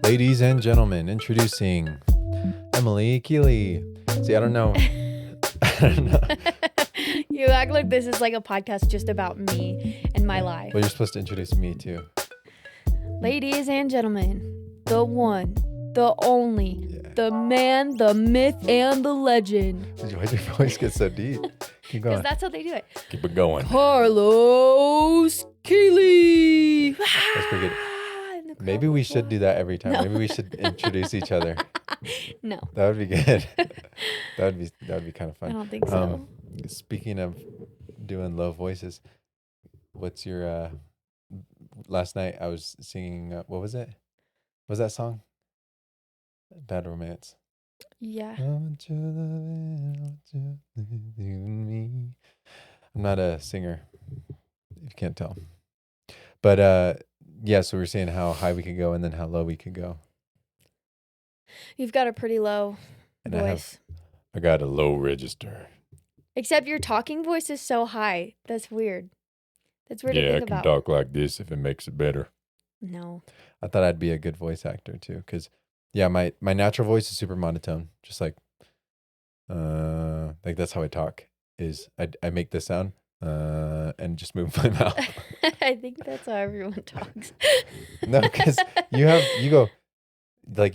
Ladies and gentlemen, introducing Emily Keeley. See, I don't know. You act like this is like a podcast just about me and my life. Well, you're supposed to introduce me too. Ladies and gentlemen, the one, the only, the man, the myth, and the legend. Why'd your voice get so deep? Keep going. Because that's how they do it. Keep it going. Carlos Keeley. That's pretty good. Maybe we should do that every time. No. Maybe we should introduce each other. No, That would be good. that would be kind of fun. I don't think so. Speaking of doing low voices, what's your last night I was singing what was it? What was that song? Bad Romance. Yeah. I want your loving, I want you leaving me. I'm not a singer, if you can't tell. But yeah, so we were saying how high we could go and then how low we could go. You've got a pretty low And voice. I got a low register. Except your talking voice is so high. That's weird. That's weird to think about. Talk like this if it makes it better. No. I thought I'd be a good voice actor too, because my natural voice is super monotone, just like that's how I talk. Is I make this sound and just move my mouth. I think that's how everyone talks. No, because you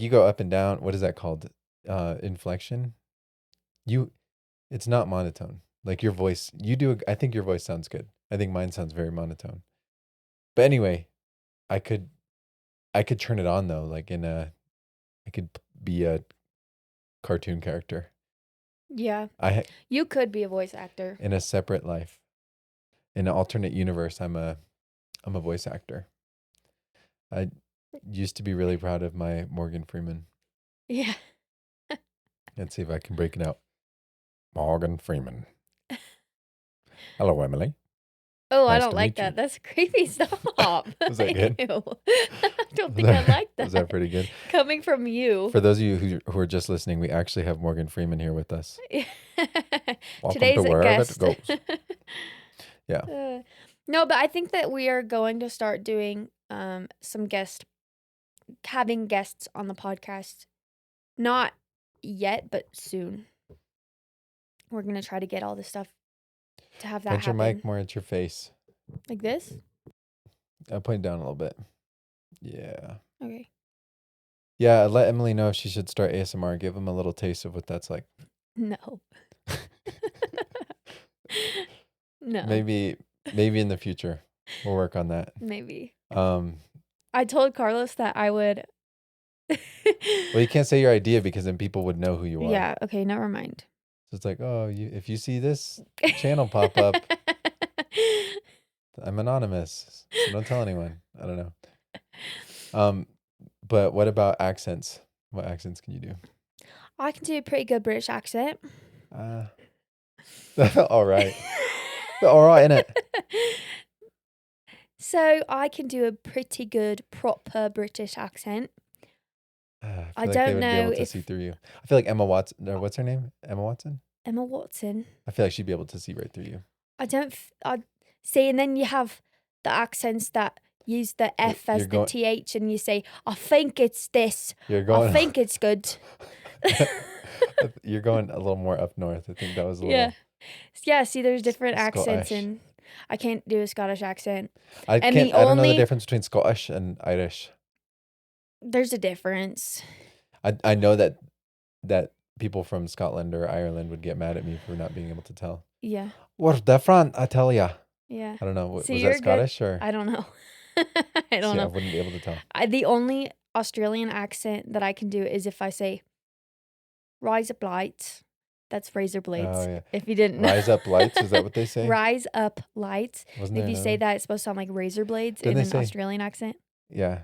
go up and down. What is that called? Inflection. It's not monotone. Like your voice, I think your voice sounds good. I think mine sounds very monotone. But anyway, I could turn it on though. I could be a cartoon character. Yeah. You could be a voice actor. In a separate life. In an alternate universe, I'm a voice actor. I used to be really proud of my Morgan Freeman. Yeah. Let's see if I can break it out. Morgan Freeman. Hello, Emily. Oh, Nice I don't to like meet you. that. That's creepy. Stop. Was that good? Ew. I don't think I like that. Was that pretty good? Coming from you. For those of you who are just listening, we actually have Morgan Freeman here with us. Welcome Today's to Wherever guest. It Goes. Yeah. No, but I think that we are going to start doing having guests on the podcast. Not yet, but soon. We're going to try to get all this stuff to have that Point your happen. mic more at your face. Like this? I'll point it down a little bit. Yeah. Okay. Yeah, let Emily know if she should start ASMR. Give them a little taste of what that's like. No. No. Maybe in the future. We'll work on that. Maybe. Well, I told Carlos that I would. you can't say your idea because then people would know who you are. Yeah. Okay. Never mind. So it's like, if you see this channel pop up, I'm anonymous. So don't tell anyone. I don't know. But what about accents? What accents can you do? I can do a pretty good British accent. All right. All right, innit? So I can do a pretty good proper British accent. I don't they would know be able to if- see through you. I feel like Emma Watson, or what's her name? Emma Watson? Emma Watson. I feel like she'd be able to see right through you. I see, and then you have the accents that use the F as the TH, and you say, I think it's this. I think it's good. You're going a little more up north. I think that was a little. Yeah, see, there's different accents, Scottish. and I can't do a Scottish accent. I don't know the difference between Scottish and Irish. There's a difference. I know that people from Scotland or Ireland would get mad at me for not being able to tell. Yeah. We're different, I tell ya. Yeah. I don't know. See, was you're that Scottish or? I don't know. I don't know. I wouldn't be able to tell. The only Australian accent that I can do is if I say rise up lights. That's razor blades. Oh, yeah. If you didn't know. Rise up lights, is that what they say? Rise up lights. Wasn't If there you say another? that, it's supposed to sound like razor blades Didn't in they an say- Australian accent. Yeah.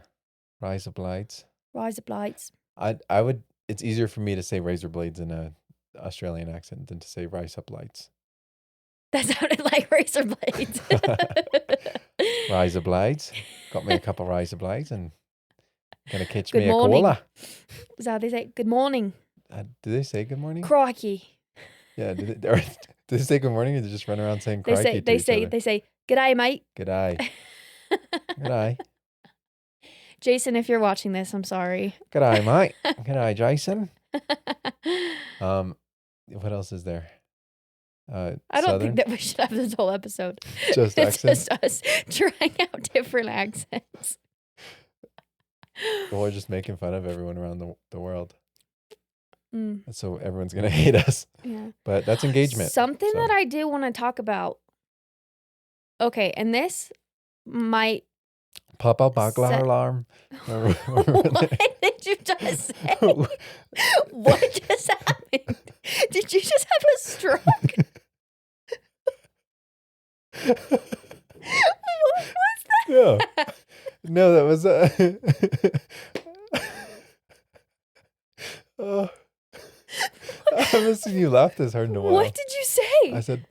Rise up lights. Rise up lights. I would. It's easier for me to say razor blades in a Australian accent than to say rise up lights. That sounded like razor blades. Rise up blades. Got me a couple of razor blades and gonna catch Good me a morning. cola. Is that how they say? Good morning. Do they say good morning? Crikey. Yeah. Or Do they say good morning or they just run around saying They crikey to each other? They say, "G'day, mate." G'day. G'day. Jason, if you're watching this, I'm sorry. G'day, mate. G'day, Jason. What else is there? I don't think that we should have this whole episode. Just it's accents? just us trying out different accents. Or just making fun of everyone around the world. Mm. So everyone's going to hate us. Yeah. But that's engagement. Something that I do want to talk about. Okay, and this might... Pop-up bagler alarm. What did you just say? What just happened? Did you just have a stroke? What was that? No. No, that was... I haven't seen you laugh this hard in a while. What did you say? I said...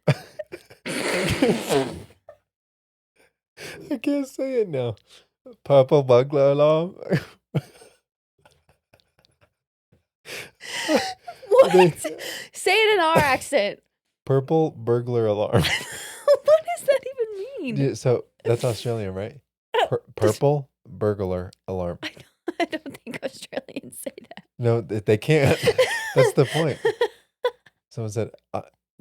I can't say it now. Purple burglar alarm. What? Say it in our accent. Purple burglar alarm. What does that even mean? Yeah, so that's Australian, right? Purple burglar alarm. I don't think Australians say that. No, they can't. That's the point. Someone said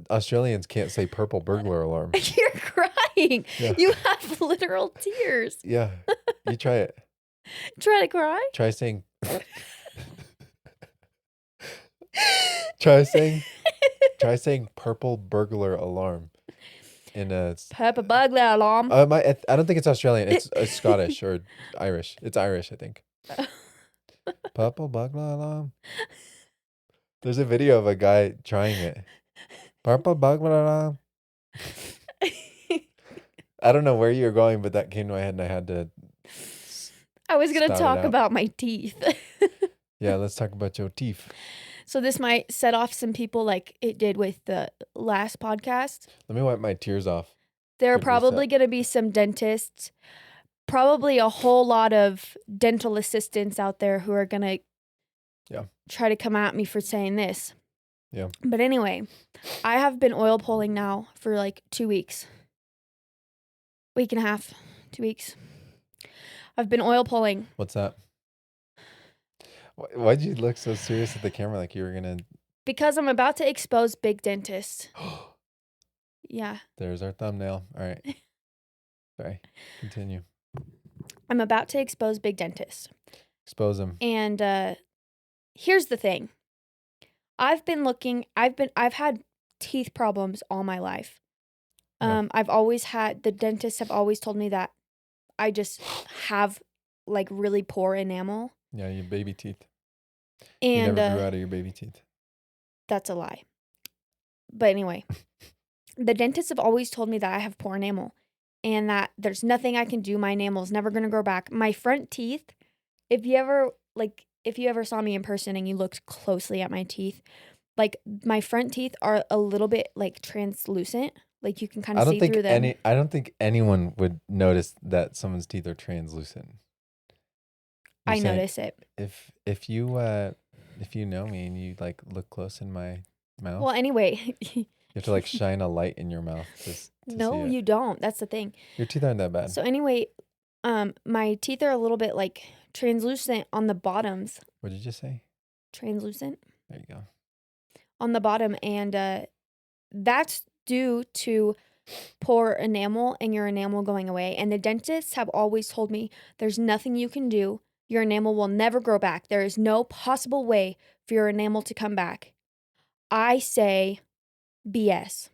Australians can't say purple burglar alarm. You're crying. Yeah. You have literal tears. Yeah. You try it. Try to cry? Try saying... Try saying purple burglar alarm in a... Purple burglar alarm. I don't think it's Australian. It's Scottish or Irish. It's Irish, I think. Purple burglar alarm. There's a video of a guy trying it. Purple burglar alarm. I don't know where you're going, but that came to my head and I had to... I was going to talk about my teeth. Yeah, let's talk about your teeth. So this might set off some people like it did with the last podcast. Let me wipe my tears off. There are probably going to be some dentists, probably a whole lot of dental assistants out there who are going to try to come at me for saying this. Yeah. But anyway, I have been oil pulling now for like 2 weeks. Week and a half, 2 weeks. I've been oil pulling. What's that? Why'd you look so serious at the camera like you were going to... Because I'm about to expose big dentists. Yeah. There's our thumbnail. All right. Sorry. Continue. I'm about to expose big dentists. Expose them. And here's the thing. I've had teeth problems all my life. I've always had, the dentists have always told me that I just have like really poor enamel. Yeah, your baby teeth. And you never grew out of your baby teeth. That's a lie. But anyway, the dentists have always told me that I have poor enamel and that there's nothing I can do. My enamel's never going to grow back. My front teeth, if you ever saw me in person and you looked closely at my teeth, like my front teeth are a little bit like translucent. Like you can kind of see through them. I don't think anyone would notice that someone's teeth are translucent. I notice it. If you know me and you like look close in my mouth. Well, anyway, you have to like shine a light in your mouth to No, see it. you don't. That's the thing. Your teeth aren't that bad. So anyway, my teeth are a little bit like translucent on the bottoms. What did you just say? Translucent. There you go. On the bottom, and that's due to poor enamel and your enamel going away. And the dentists have always told me there's nothing you can do. Your enamel will never grow back. There is no possible way for your enamel to come back. I say BS.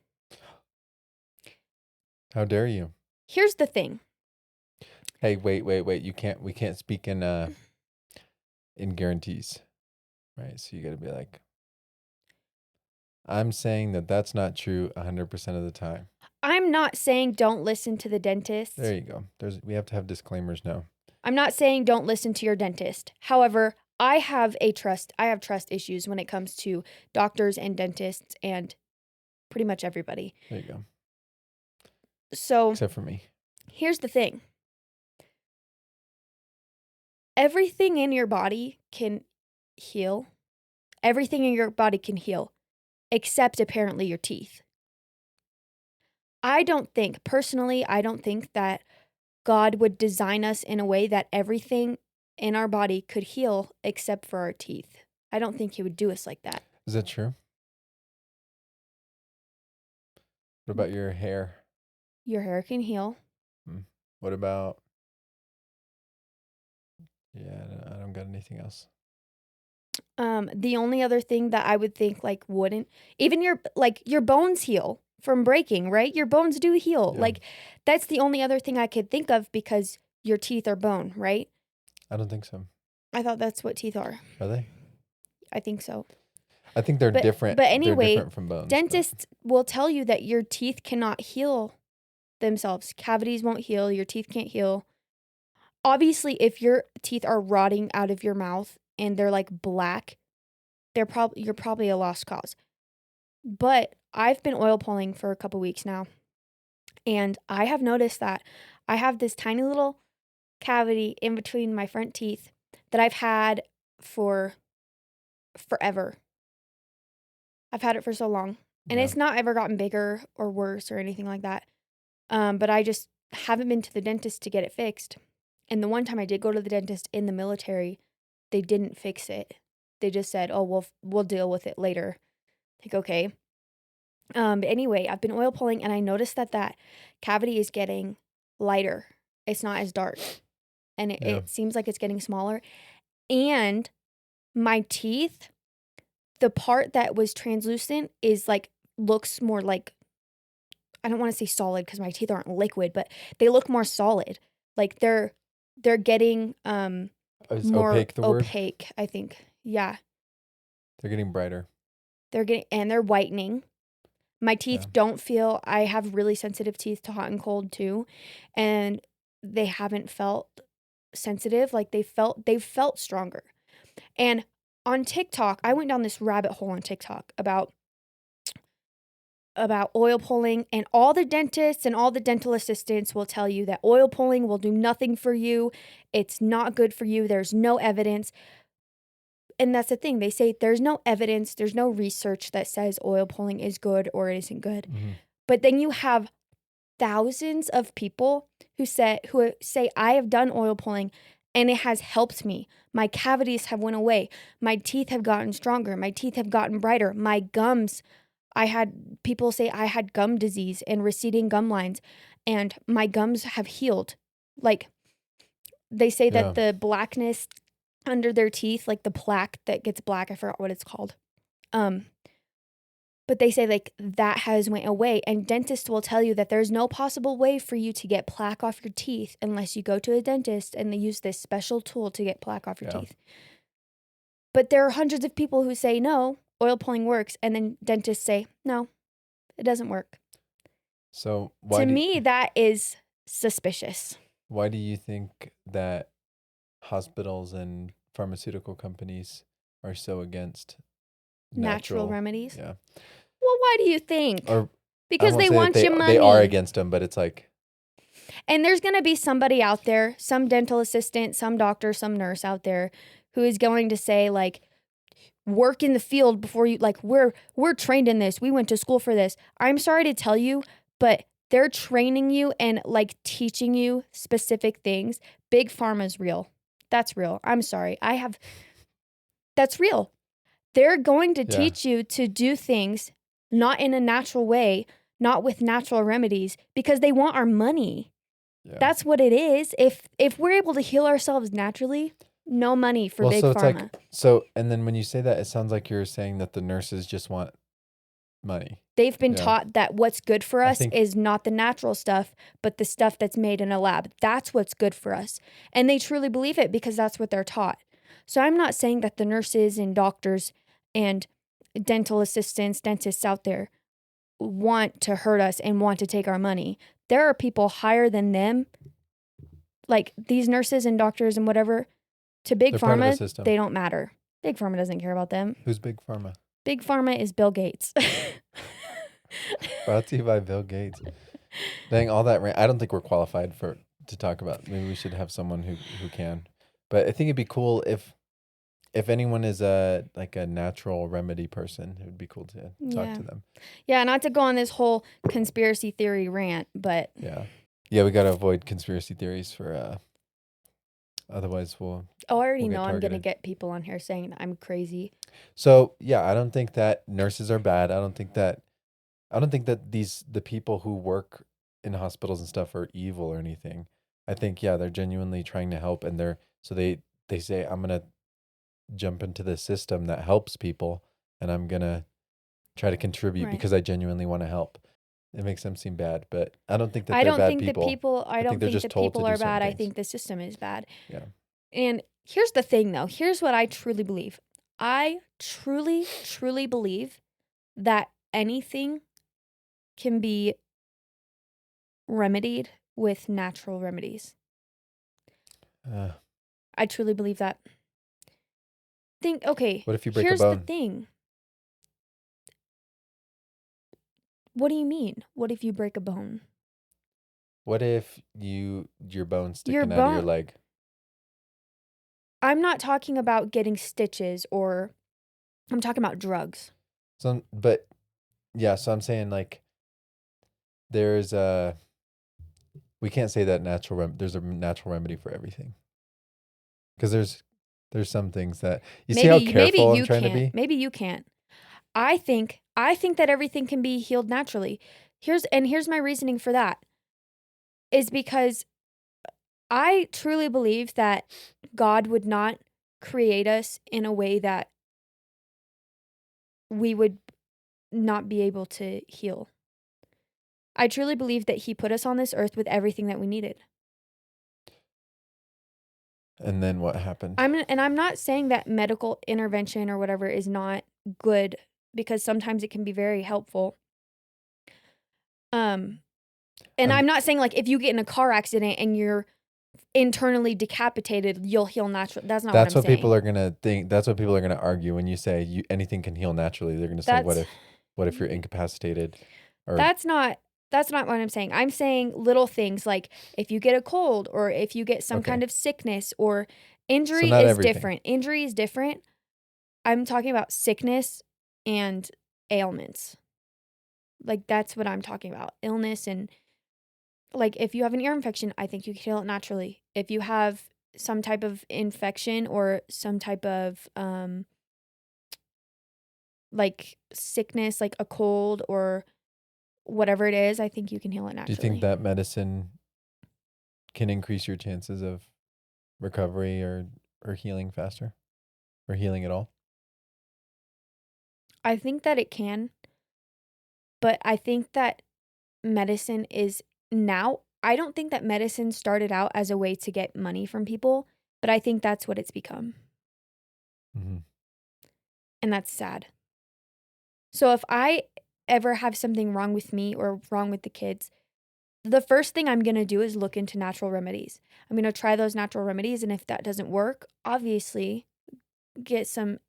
How dare you? Here's the thing. Hey, wait. We can't speak in guarantees. Right? So you got to be like, I'm saying that that's not true 100% of the time. I'm not saying don't listen to the dentist. There you go. We have to have disclaimers now. I'm not saying don't listen to your dentist. However, I have trust issues when it comes to doctors and dentists and pretty much everybody. There you go. So, except for me. Here's the thing. Everything in your body can heal. Everything in your body can heal, except apparently your teeth. I don't think, personally, I don't think that God would design us in a way that everything in our body could heal except for our teeth. I don't think he would do us like that. Is that true? What about your hair? Your hair can heal. Hmm. What about, yeah, I don't got anything else. The only other thing that I would think like wouldn't, even your bones heal from breaking, right? Your bones do heal. Yeah. Like that's the only other thing I could think of because your teeth are bone, right? I don't think so. I thought that's what teeth are. Are they? I think so. I think they're different. But They're anyway, different from bones. dentists will tell you that your teeth cannot heal themselves. Cavities won't heal, your teeth can't heal. Obviously, if your teeth are rotting out of your mouth and they're like black, you're probably a lost cause. But I've been oil pulling for a couple weeks now, and I have noticed that I have this tiny little cavity in between my front teeth that I've had for forever. I've had it for so long, and Yeah. it's not ever gotten bigger or worse or anything like that. But I just haven't been to the dentist to get it fixed. And the one time I did go to the dentist in the military, they didn't fix it. They just said, "Oh, we'll deal with it later." Like, okay. But anyway, I've been oil pulling and I noticed that cavity is getting lighter. It's not as dark. And Yeah. it seems like it's getting smaller. And my teeth, the part that was translucent is like looks more like, I don't want to say solid because my teeth aren't liquid, but they look more solid. Like they're getting Is more opaque the word? opaque, I think. Yeah. They're getting brighter. They're whitening. My teeth Yeah. don't feel, I have really sensitive teeth to hot and cold too, and they haven't felt sensitive. Like they've felt stronger. And on TikTok, I went down this rabbit hole on TikTok about oil pulling, and all the dentists and all the dental assistants will tell you that oil pulling will do nothing for you. It's not good for you. There's no evidence. And that's the thing. They say there's no evidence, there's no research that says oil pulling is good or isn't good. Mm-hmm. But then you have thousands of people who say I have done oil pulling and it has helped me. My cavities have went away. My teeth have gotten stronger. My teeth have gotten brighter. My gums, I had people say I had gum disease and receding gum lines, and my gums have healed. Like they say Yeah. that the blackness under their teeth, like the plaque that gets black, I forgot what it's called. But they say like that has went away, and dentists will tell you that there's no possible way for you to get plaque off your teeth unless you go to a dentist and they use this special tool to get plaque off your Yeah. teeth. But there are hundreds of people who say no, oil pulling works, and then dentists say no, it doesn't work. So To me, that is suspicious. why do you think that hospitals and pharmaceutical companies are so against Natural remedies. Yeah. Well, why do you think? Or Because they want your money. They are against them, but it's like, and there's going to be somebody out there, some dental assistant, some doctor, some nurse out there who is going to say like, work in the field before you, like, we're trained in this. We went to school for this. I'm sorry to tell you, but they're training you and like teaching you specific things. Big pharma's real. That's real. I'm sorry. That's real. They're going to teach you to do things not in a natural way, not with natural remedies, because they want our money. Yeah. That's what it is. If we're able to heal ourselves naturally, no money for big pharma. And then when you say that, it sounds like you're saying that the nurses just want money. They've been taught that what's good for us is not the natural stuff, but the stuff that's made in a lab. That's what's good for us. And they truly believe it because that's what they're taught. So I'm not saying that the nurses and doctors and dental assistants, dentists out there want to hurt us and want to take our money. There are people higher than them, like these nurses and doctors and whatever, to big pharma, they don't matter. Big pharma doesn't care about them. Who's big pharma? Big pharma is Bill Gates. Brought to you by Bill Gates. Dang, all that I don't think we're qualified to talk about. Maybe we should have someone who can. But I think it'd be cool if if anyone is a natural remedy person, it would be cool to talk Yeah. to them. Yeah, not to go on this whole conspiracy theory rant, but Yeah. Yeah, we got to avoid conspiracy theories for otherwise we'll I already we'll get know I'm gonna targeted. get people on here saying that I'm crazy. So, yeah, I don't think that nurses are bad. I don't think that the people who work in hospitals and stuff are evil or anything. I think, yeah, they're genuinely trying to help, and they say I'm gonna jump into the system that helps people, and I'm gonna try to contribute Right. because I genuinely want to help. It makes them seem bad, but I don't think that I they're don't bad think that people. people I I think don't they're think just that told to people do are certain bad. I things. think the system is bad. Yeah. And here's the thing though. Here's what I truly believe. I truly, truly believe that anything can be remedied with natural remedies. Uh, I truly believe that. Okay, what if you break a here's the bone? thing. What do you mean? What if you break a bone? What if your bone's Your sticking out of your bone, leg? I'm not talking about getting stitches or I'm talking about drugs. But yeah, so I'm saying like there's a we can't say that there's a natural remedy for everything because there's some things that you see how Maybe careful I'm you trying to can't. be. Maybe you can't. I think that everything can be healed naturally. Here's my reasoning for that is because I truly believe that God would not create us in a way that we would not be able to heal. I truly believe that he put us on this earth with everything that we needed. And then what happened? I'm not saying that medical intervention or whatever is not good because sometimes it can be very helpful. Um and I'm I'm not saying like if you get in a car accident and you're internally decapitated, you'll heal naturally. That's not what That's I'm what people saying. are gonna think. That's what people are gonna argue when you say anything can heal naturally. They're gonna say, That's what if you're incapacitated, or that's not that's not what I'm saying. I'm saying little things like if you get a cold or if you get some kind okay, of sickness or so injury not is everything. different. Injury is different. I'm talking about sickness and ailments. Like that's what I'm talking about. Illness and like if you have an ear infection, I think you can heal it naturally. If you have some type of infection or some type of like sickness, like a cold or whatever it is, I think you can heal it Do you think naturally. that medicine can increase your chances of recovery or healing faster, or healing at all? I think that it can, but I think that medicine is now, I don't think that medicine started out as a way to get money from people, but I think that's what it's become. Mm-hmm. And that's sad. So if I ever have something wrong with me or wrong with the kids, the first thing I'm going to do is look into natural remedies. I'm going to try those natural remedies. And if that doesn't work, obviously get some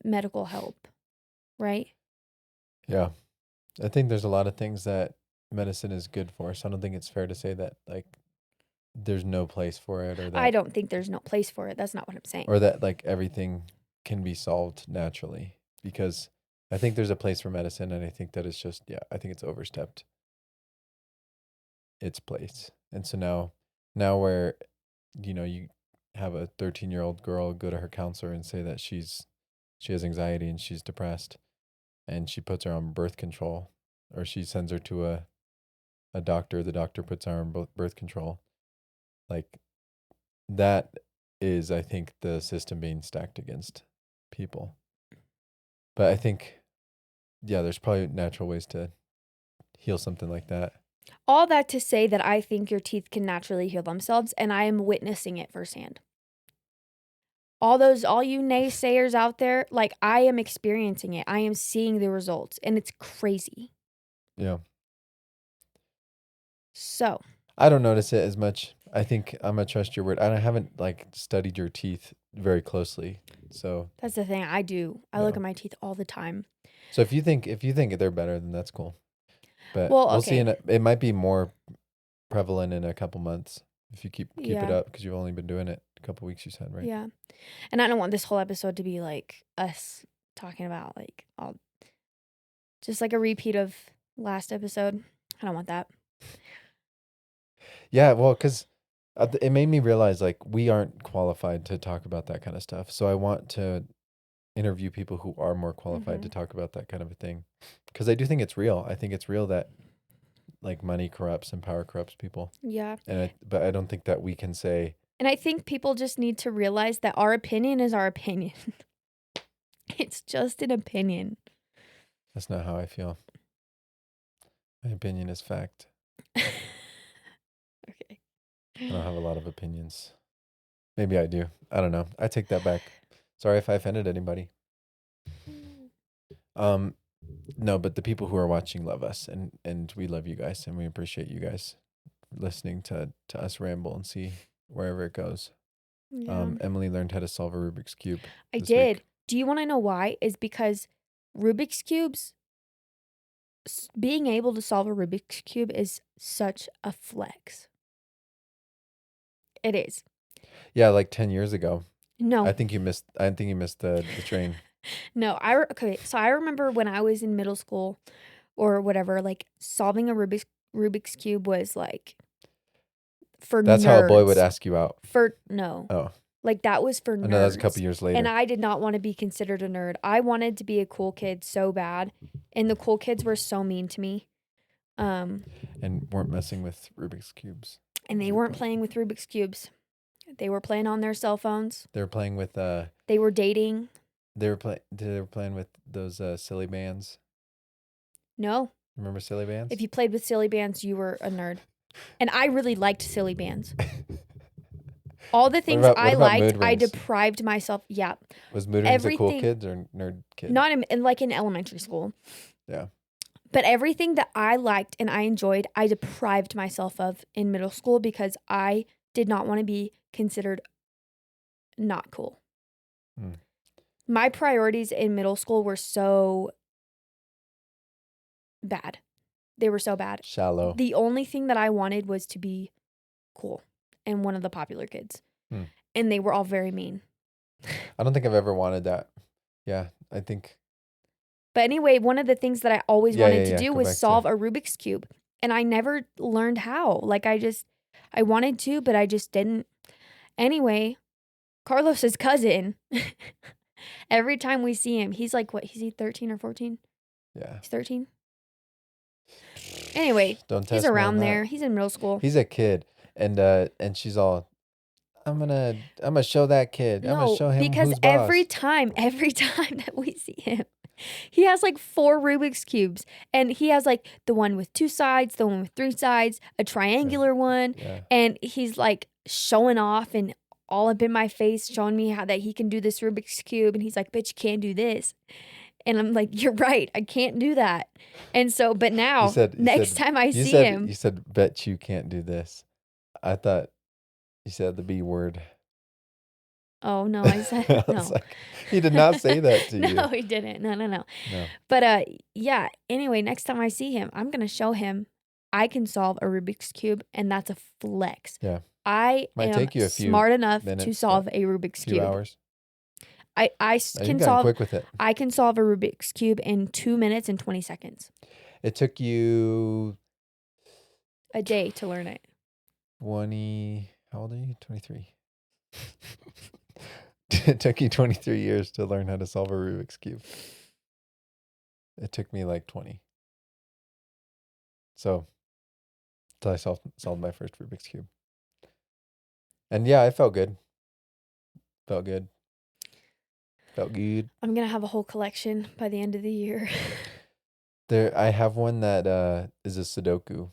medical help, right? Yeah, I think there's a lot of things that medicine is good for. So I don't think it's fair to say that like there's no place for it, I don't think there's no place for it. That's not what I'm saying. or that like everything can be solved naturally, because I think there's a place for medicine, and I think that it's just, yeah, I think it's overstepped its place. And so now where you have a 13-year-old girl go to her counselor and say that she has anxiety and she's depressed, and she puts her on birth control, or she sends her to a doctor, the doctor puts her on birth control, like that is, I think, the system being stacked against people. But I think, yeah, there's probably natural ways to heal something like that. All that to say that I think your teeth can naturally heal themselves, and I am witnessing it firsthand. All you naysayers out there, like I am experiencing it. I am seeing the results, and it's crazy. Yeah. So, I don't notice it as much. I think I'm gonna trust your word. I haven't like studied your teeth very closely. So, that's the thing I do. I look yeah. at my teeth all the time. So if you think they're better, then that's cool. But Well, we'll see. okay. It might be more prevalent in a couple months if you keep it Yeah. up, because you've only been doing it couple weeks, you said, right? Yeah. And I don't want this whole episode to be like us talking about like all just like a repeat of last episode. I don't want that. Yeah, well, because it made me realize like we aren't qualified to talk about that kind of stuff. So I want to interview people who are more qualified to talk about that kind of a thing. Because I do think it's real. I think it's real that like money corrupts and power corrupts people. Yeah. But I don't think that we can say. And I think people just need to realize that our opinion is our opinion. It's just an opinion. That's not how I feel. My opinion is fact. Okay. I don't have a lot of opinions. Maybe I do. I don't know. I take that back. Sorry if I offended anybody. No, but the people who are watching love us, and we love you guys, and we appreciate you guys listening to us ramble and see wherever it goes. Yeah. Emily learned how to solve a Rubik's Cube. I this did. week. Do you want to know why? Is because Rubik's Cubes, being able to solve a Rubik's Cube is such a flex. It is. Yeah, like 10 years ago. No. I think you missed the train. No, okay, so I remember when I was in middle school or whatever, like solving a Rubik's Cube was like for That's nerds. how a boy would ask you out. No. Oh. Like that was for nerds. I know that was a couple years later. And I did not want to be considered a nerd. I wanted to be a cool kid so bad, and the cool kids were so mean to me. And weren't messing with Rubik's Cubes. And they weren't playing with Rubik's Cubes. They were playing on their cell phones. They were playing with They were dating. They were playing with those silly bands. No. Remember silly bands? If you played with silly bands, you were a nerd. And I really liked silly bands. All the things I liked, I deprived myself. Yeah. Was mood rings a cool kids or nerd kids? Not in elementary school. Yeah. But everything that I liked and I enjoyed, I deprived myself of in middle school because I did not want to be considered not cool. My priorities in middle school were so bad. They were so bad. Shallow. The only thing that I wanted was to be cool and one of the popular kids. And they were all very mean. I don't think I've ever wanted that. Yeah, I think. But anyway, one of the things that I always wanted to do was solve a Rubik's Cube. And I never learned how. Like I wanted to, but I just didn't. Anyway, Carlos's cousin, every time we see him, he's like, what? Is he 13 or 14? Yeah. He's 13? Anyway, he's around there. He's in middle school. He's a kid. And she's all, I'm gonna show that kid. I'm gonna show him because who's boss. every time that we see him, he has like 4 Rubik's Cubes. And he has like the one with 2 sides, the one with 3 sides, a triangular one. Yeah. And he's like showing off and all up in my face, showing me how that he can do this Rubik's Cube. And he's like, bitch, you can't do this. And I'm like, you're right. I can't do that. And so, but now, next time I see him. You said, bet you can't do this. I thought you said the B word. Oh, no, I said no. Like, he did not say that to you. No, he didn't. No. But yeah, anyway, next time I see him, I'm going to show him I can solve a Rubik's Cube, and that's a flex. Yeah. I am smart enough to solve a Rubik's Cube. Hours. I can solve quick with it. I can solve a Rubik's Cube in 2 minutes and 20 seconds. It took you a day to learn it. How old are you? 23. It took you 23 years to learn how to solve a Rubik's Cube. It took me like 20. So, until I solved my first Rubik's Cube. And yeah, I felt good. Felt good. I'm going to have a whole collection by the end of the year. I have one that is a Sudoku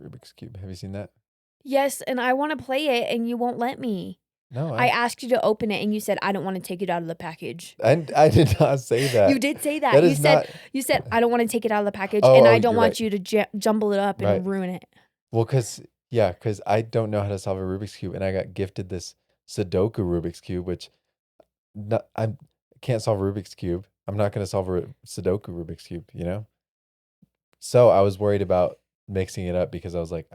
Rubik's Cube. Have you seen that? Yes, and I want to play it, and you won't let me. No, I asked you to open it, and you said, I don't want to take it out of the package. I did not say that. You did say that. You said, I don't want to take it out of the package, and I don't want you to jumble it up and ruin it. Well, because I don't know how to solve a Rubik's Cube, and I got gifted this Sudoku Rubik's Cube, which I can't solve a Rubik's Cube. I'm not going to solve a Sudoku Rubik's Cube, you know? So I was worried about mixing it up because I was like,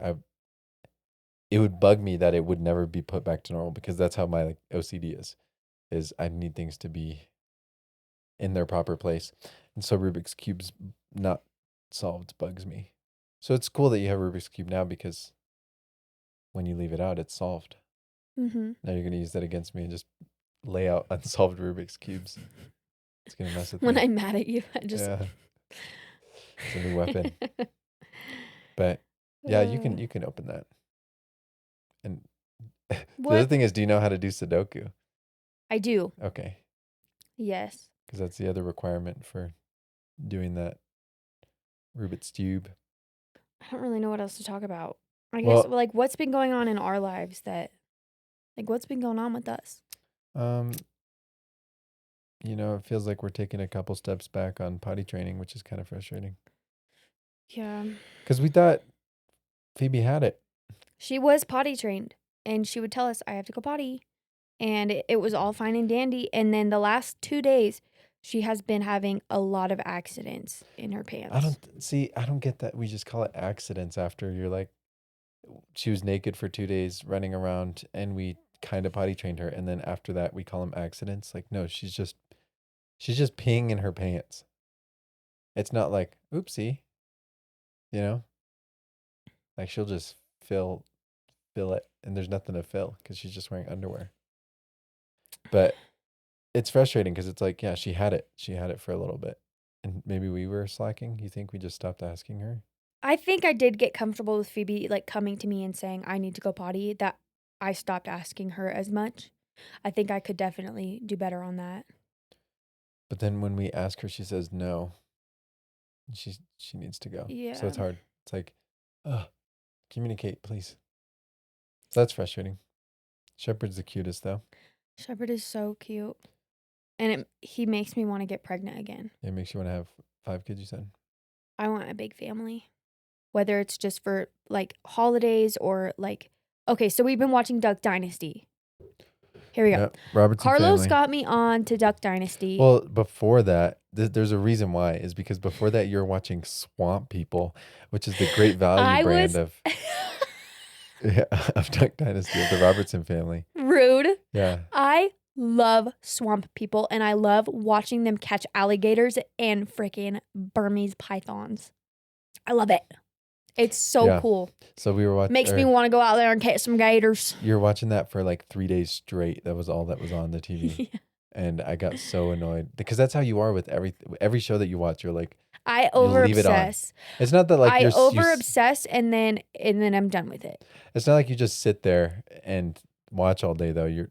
it would bug me that it would never be put back to normal because that's how my like OCD is I need things to be in their proper place. And so Rubik's Cube's not solved bugs me. So it's cool that you have Rubik's Cube now because when you leave it out, it's solved. Mm-hmm. Now you're going to use that against me and just lay out unsolved Rubik's Cubes. It's going to mess with When me. I'm mad at you, I just Yeah. It's a new weapon. But yeah, you can open that. And the other What? thing is, do you know how to do Sudoku? I do. Okay. Yes. Because that's the other requirement for doing that Rubik's Cube. I don't really know what else to talk about. I guess Well, like what's been going on in our lives that like what's been going on with us? um, it feels like we're taking a couple steps back on potty training, which is kind of frustrating. Yeah. Because we thought Phoebe had it. She was potty trained and she would tell us I have to go potty and it was all fine and dandy and then the last 2 days she has been having a lot of accidents in her pants. I don't get that. We just call it accidents after you're like, she was naked for 2 days running around and we kind of potty trained her. And then after that, we call them accidents. Like, no, she's just peeing in her pants. It's not like, oopsie, you know, like she'll just fill it and there's nothing to fill because she's just wearing underwear. But it's frustrating because it's like, yeah, she had it. She had it for a little bit. And maybe we were slacking. You think we just stopped asking her? I think I did get comfortable with Phoebe like coming to me and saying I need to go potty that I stopped asking her as much. I think I could definitely do better on that. But then when we ask her, she says no. She needs to go. So Yeah. it's hard. It's like, communicate, please. So that's frustrating. Shepherd's the cutest though. Shepherd is so cute. And he makes me want to get pregnant again. It makes you want to have 5 kids, you said? I want a big family. Whether it's just for like holidays or like okay, so we've been watching Duck Dynasty. Here we go. Yeah. Robertson Carlos family. got me on to Duck Dynasty. Well, before that, there's a reason why, is because before that you're watching Swamp People, which is the great value I brand was of yeah, of Duck Dynasty of the Robertson family. rude. Yeah. I love swamp people and I love watching them catch alligators and freaking Burmese pythons. I love it. It's so Yeah. cool. So we were watching. Makes me want to go out there and catch some gators. You were watching that for like 3 days straight. That was all that was on the TV. Yeah. And I got so annoyed because that's how you are with every show that you watch. You're like, I you'll over leave it on. obsess. It's not that like I you're over obsess and then I'm done with it. It's not like you just sit there and watch all day though. You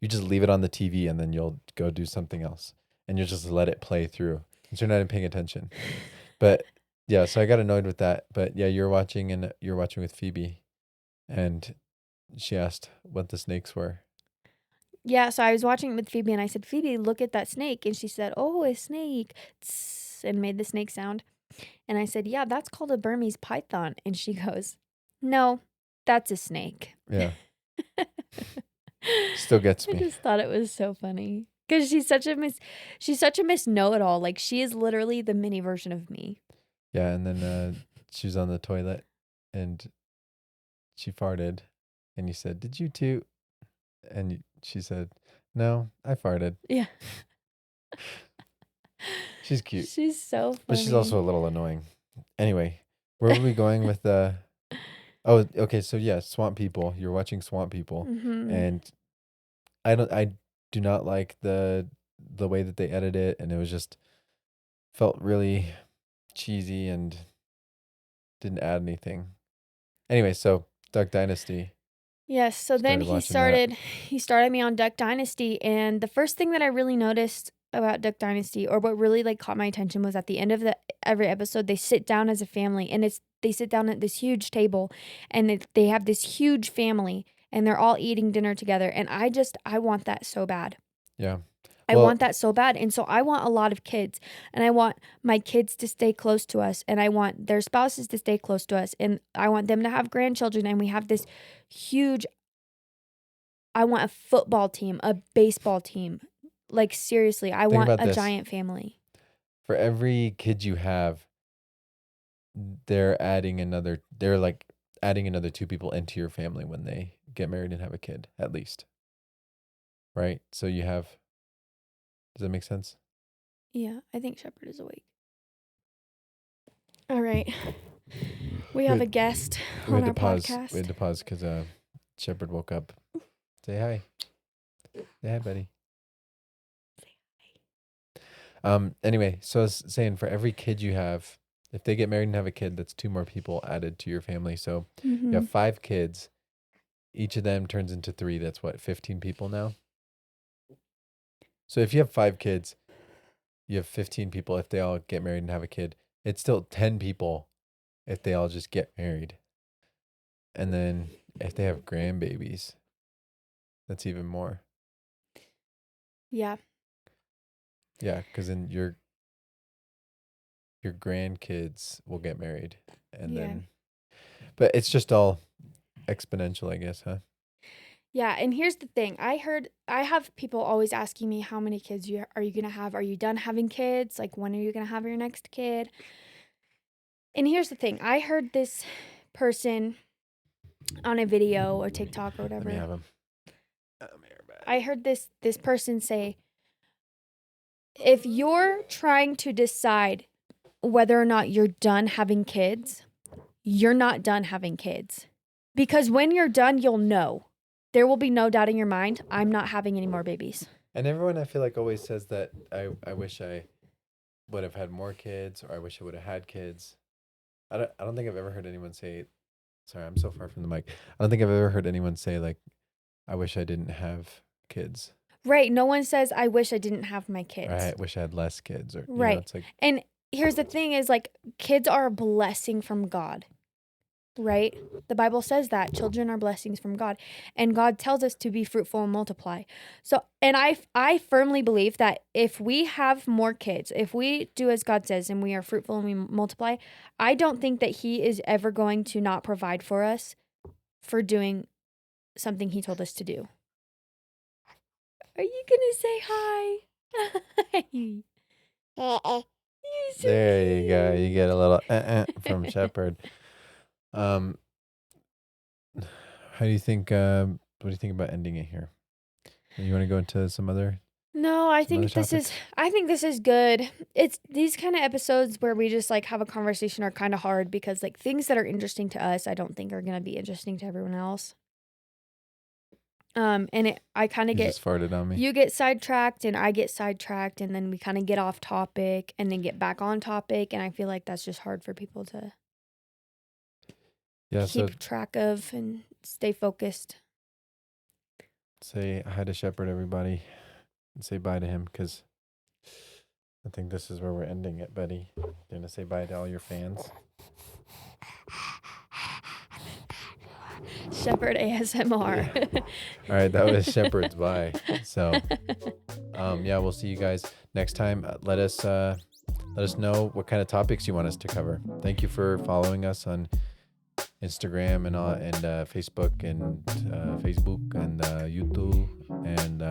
just leave it on the TV and then you'll go do something else and you'll just let it play through. So you're not even paying attention. But yeah, so I got annoyed with that. But yeah, you're watching with Phoebe, and she asked what the snakes were. Yeah, so I was watching it with Phoebe and I said, Phoebe, look at that snake. And she said, oh, a snake. Tss, and made the snake sound. And I said, yeah, that's called a Burmese python. And she goes, no, that's a snake. Yeah. Still gets I me. just thought it was so funny. Because she's such a miss know-it-all. Like she is literally the mini version of me. Yeah, and then she was on the toilet and she farted and you said, "Did you too?" And she said, "No, I farted." Yeah. She's cute. She's so funny. But she's also a little annoying. Anyway, where were we going with oh, okay, so yeah, Swamp People. You're watching Swamp People. Mhm. And I do not like the way that they edit it, and it was just felt really cheesy and didn't add anything. Anyway, so Duck Dynasty. Yes, so then Started watching that. he started me on Duck Dynasty and the first thing that I really noticed about Duck Dynasty or what really like caught my attention was at the end of every episode they sit down as a family and they sit down at this huge table and they have this huge family and they're all eating dinner together and I want that so bad. Yeah. I want that so bad. And so I want a lot of kids and I want my kids to stay close to us and I want their spouses to stay close to us and I want them to have grandchildren and we have this huge I want a football team, a baseball team. Like seriously, I Think want about a this. giant family. For every kid you have, they're adding another. They're like adding another 2 people into your family when they get married and have a kid, at least. Right? So you have, does that make sense? Yeah, I think Shepherd is awake. All right. We have a guest We on had our to pause. podcast. We had to pause because Shepherd woke up. Say hi. Say hi, buddy. Anyway, so I was saying for every kid you have, if they get married and have a kid, that's 2 more people added to your family. So you have 5 kids. Each of them turns into 3. That's what, 15 people now? So if you have 5 kids, you have 15 people if they all get married and have a kid. It's still 10 people if they all just get married. And then if they have grandbabies, that's even more. Yeah. Yeah, because then your grandkids will get married. And then, but it's just all exponential, I guess, huh? Yeah, and here's the thing. I have people always asking me how many kids are you going to have? Are you done having kids? Like when are you going to have your next kid? And here's the thing. I heard this person on a video or TikTok or whatever. Let me have them. I heard this person say, if you're trying to decide whether or not you're done having kids, you're not done having kids. Because when you're done, you'll know. There will be no doubt in your mind, I'm not having any more babies. And everyone, I feel like, always says that I wish I would have had more kids, or I wish I would have had kids. I don't think I've ever heard anyone say, sorry, I'm so far from the mic. I don't think I've ever heard anyone say, like, I wish I didn't have kids. Right. No one says, I wish I didn't have my kids. Or I wish I had less kids. Or, right. You know, it's like, and here's the thing is, like, kids are a blessing from God. Right? The Bible says that children are blessings from God, and God tells us to be fruitful and multiply. So, and I firmly believe that if we have more kids, if we do as God says and we are fruitful and we multiply, I don't think that He is ever going to not provide for us for doing something He told us to do. Are you gonna say hi? There you go. You get a little from Shepherd. How do you think? What do you think about ending it here? You want to go into some other? No, I think this is good. It's these kind of episodes where we just like have a conversation are kind of hard because like things that are interesting to us, I don't think are gonna be interesting to everyone else. And I kind of just farted on me. You get sidetracked and I get sidetracked, and then we kind of get off topic and then get back on topic, and I feel like that's just hard for people to keep track of and stay focused. Say hi to Shepherd, everybody, and say bye to him, because I think this is where we're ending it, buddy. You're gonna say bye to all your fans. Shepherd ASMR. Yeah. All right, that was Shepherd's bye. So, yeah, we'll see you guys next time. Let us know what kind of topics you want us to cover. Thank you for following us on Instagram and Facebook and YouTube and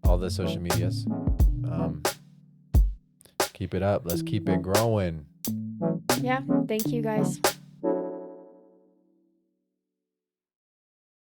all the social medias. Keep it up. Let's keep it growing. Yeah. Thank you, guys.